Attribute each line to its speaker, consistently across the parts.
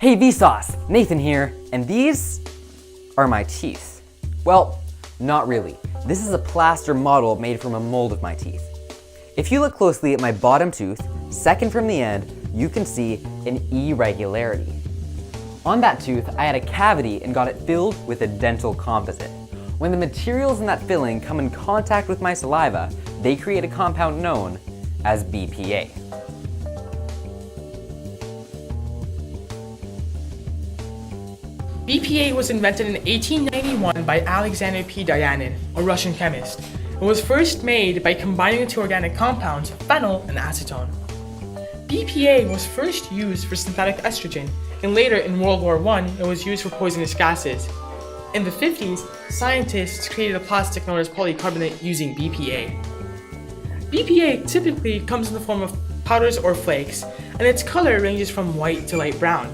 Speaker 1: Hey Vsauce, Nathan here, and these are my teeth. Well, not really. This is a plaster model made from a mold of my teeth. If you look closely at my bottom tooth, second from the end, you can see an irregularity. On that tooth, I had a cavity and got it filled with a dental composite. When the materials in that filling come in contact with my saliva, they create a compound known as BPA.
Speaker 2: BPA was invented in 1891 by Alexander P. Dyanin, a Russian chemist. It was first made by combining the two organic compounds, phenyl and acetone. BPA was first used for synthetic estrogen, and later in World War I, it was used for poisonous gases. In the 50s, scientists created a plastic known as polycarbonate using BPA. BPA typically comes in the form of powders or flakes, and its color ranges from white to light brown.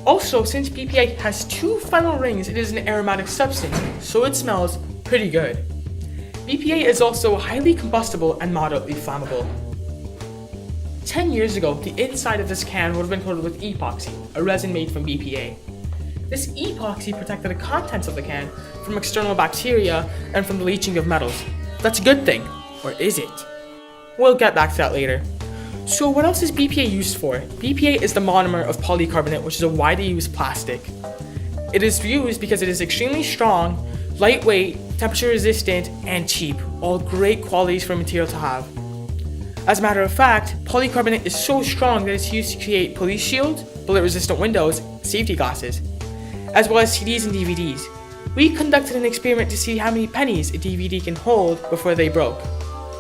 Speaker 2: Also, since BPA has two phenyl rings, it is an aromatic substance, so it smells pretty good. BPA is also highly combustible and moderately flammable. 10 years ago, the inside of this can would have been coated with epoxy, a resin made from BPA. This epoxy protected the contents of the can from external bacteria and from the leaching of metals. That's a good thing, or is it? We'll get back to that later. So what else is BPA used for? BPA is the monomer of polycarbonate, which is a widely used plastic. It is used because it is extremely strong, lightweight, temperature resistant, and cheap, all great qualities for a material to have. As a matter of fact, polycarbonate is so strong that it's used to create police shields, bullet-resistant windows, safety glasses, as well as CDs and DVDs. We conducted an experiment to see how many pennies a DVD can hold before they broke.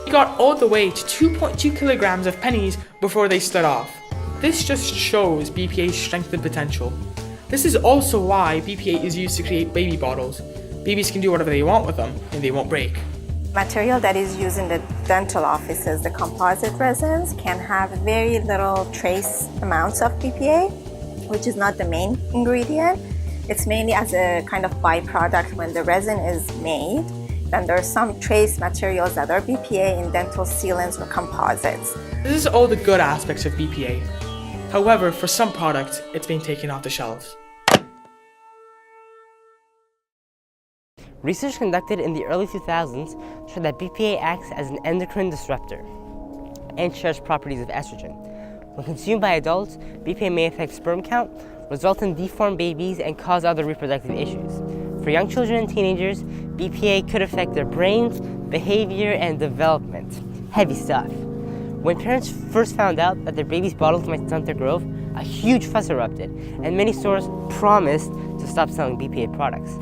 Speaker 2: We got all the way to 2.2 kilograms of pennies before they stood off. This just shows BPA's strength and potential. This is also why BPA is used to create baby bottles. Babies can do whatever they want with them and they won't break.
Speaker 3: Material that is used in the dental offices, the composite resins, can have very little trace amounts of BPA, which is not the main ingredient. It's mainly as a kind of byproduct when the resin is made. Then there are some trace materials that are BPA in dental sealants or composites.
Speaker 2: This is all the good aspects of BPA. However, for some products, it's been taken off the shelves.
Speaker 4: Research conducted in the early 2000s showed that BPA acts as an endocrine disruptor and shares properties of estrogen. When consumed by adults, BPA may affect sperm count, result in deformed babies, and cause other reproductive issues. For young children and teenagers, BPA could affect their brains, behavior, and development. Heavy stuff. When parents first found out that their baby's bottles might stunt their growth, a huge fuss erupted, and many stores promised to stop selling BPA products.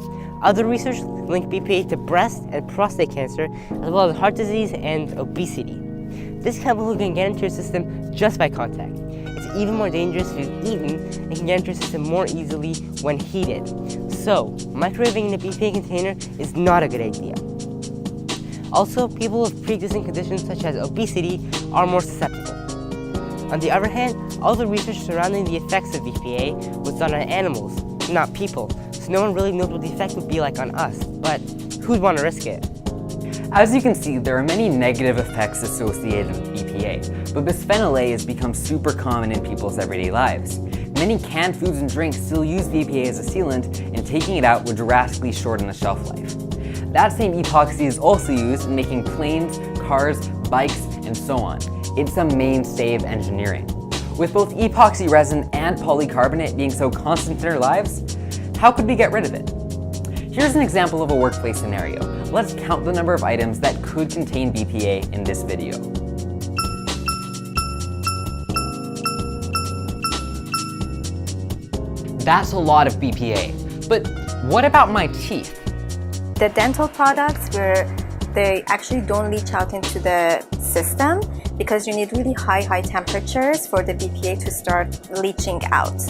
Speaker 4: Other research linked BPA to breast and prostate cancer, as well as heart disease and obesity. This chemical can get into your system just by contact. It's even more dangerous if it's eaten and can get into your system more easily when heated. So, microwaving in a BPA container is not a good idea. Also, people with pre-existing conditions such as obesity are more susceptible. On the other hand, all the research surrounding the effects of BPA was done on animals, not people, so no one really knows what the effect would be like on us, but who'd want to risk it?
Speaker 1: As you can see, there are many negative effects associated with BPA, but bisphenol A has become super common in people's everyday lives. Many canned foods and drinks still use BPA as a sealant, and taking it out would drastically shorten the shelf life. That same epoxy is also used in making planes, cars, bikes, and so on. It's a mainstay of engineering. With both epoxy resin and polycarbonate being so constant in our lives, how could we get rid of it? Here's an example of a workplace scenario. Let's count the number of items that could contain BPA in this video. That's a lot of BPA, but what about my teeth?
Speaker 3: The dental products where they actually don't leach out into the system because you need really high temperatures for the BPA to start leaching out.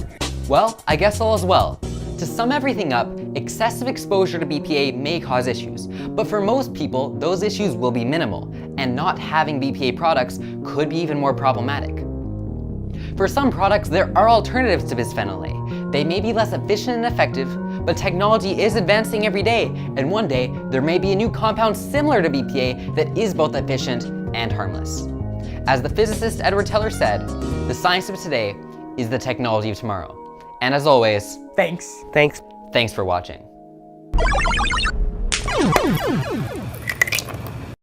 Speaker 1: Well, I guess all is well. To sum everything up, excessive exposure to BPA may cause issues, but for most people, those issues will be minimal, and not having BPA products could be even more problematic. For some products, there are alternatives to bisphenol A. They may be less efficient and effective, but technology is advancing every day, and one day, there may be a new compound similar to BPA that is both efficient and harmless. As the physicist Edward Teller said, the science of today is the technology of tomorrow. And as always,
Speaker 2: Thanks.
Speaker 4: Thanks.
Speaker 1: thanks for watching.